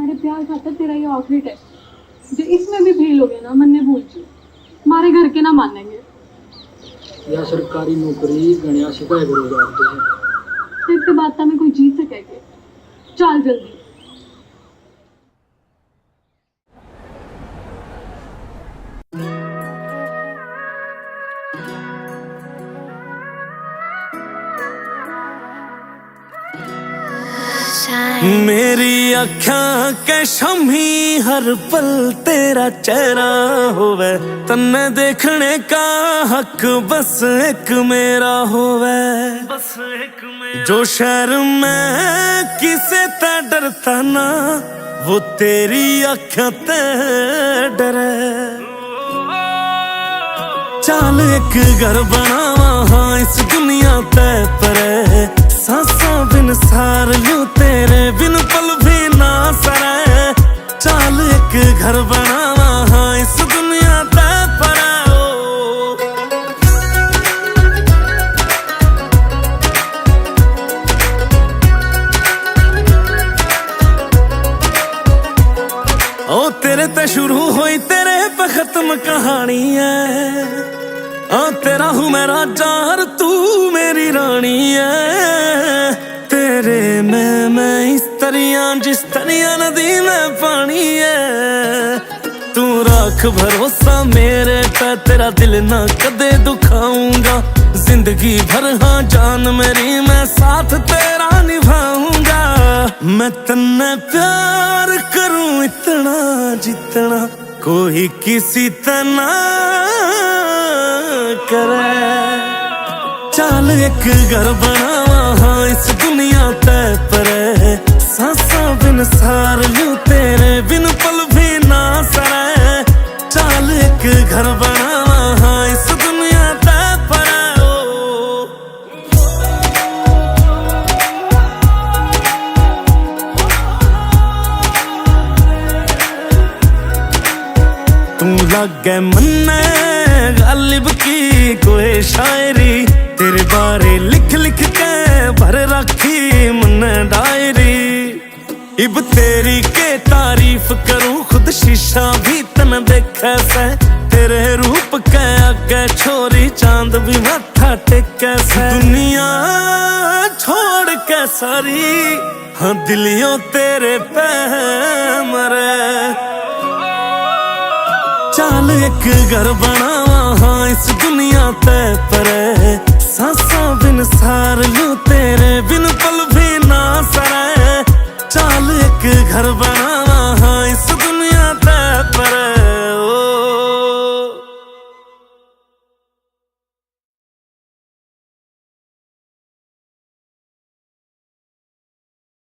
मेरे प्यार खातर तेरा ये आउटफिट है, जो इसमें भी फेल हो गया ना मन ने भूल चुके, हमारे घर के ना मानेंगे। या सरकारी नौकरी गणिया सिखाए बेरोजगार हैं। तेरे से बात में कोई जीत सकेगे। चल जल्दी। मेरी अखां के शमी हर पल तेरा चेहरा होवे, तन्ने देखने का हक बस एक मेरा होवे। बस एक मेरा। जो शहर में किसे ते डरता ना, वो तेरी अखां ते डरे। चल एक घर बनावा हाँ इस दुनिया ते परे, सांसा बिन सार लूं तेरे बिन पल भी ना सरे। चल एक घर बनावा हाँ इस दुनिया ते परे। ओ तेरे ते शुरू हुई तेरे पे खत्म कहानी है। तेरा हूँ मैं राजा और तू मेरी रानी है। तेरे मैं इस तरिया जिस तरिया नदी में पानी है। तू रख भरोसा मेरे पे, तेरा दिल ना कदे दुखाऊंगा। जिंदगी भर हाँ जान मेरी मैं साथ तेरा निभाऊंगा। मैं तन्ने प्यार करूं इतना जितना कोई किसी तना करे। चल एक घर बनावा हाँ इस दुनिया ते परे, सांसा बिन सार लूं तेरे बिन पल भी ना सरे। चल एक घर बनावा हाँ इस दुनिया ते परे। तू लगे मन्ने गालिब की कोई शायरी, तेरे बारे लिख लिख के भर रखी मन डायरी। इब तेरी के तारीफ करूं खुद शीशा भी तन देखे से। तेरे रूप के आगे छोरी चांद भी माथा टेके से। दुनिया छोड़ के सारी हाँ दिलियों तेरे पे मरे। चल एक घर बनावा हाँ इस दुनिया ते परे, सांसा बिन सार लूं तेरे बिन पल भी ना सरे। चल एक घर बना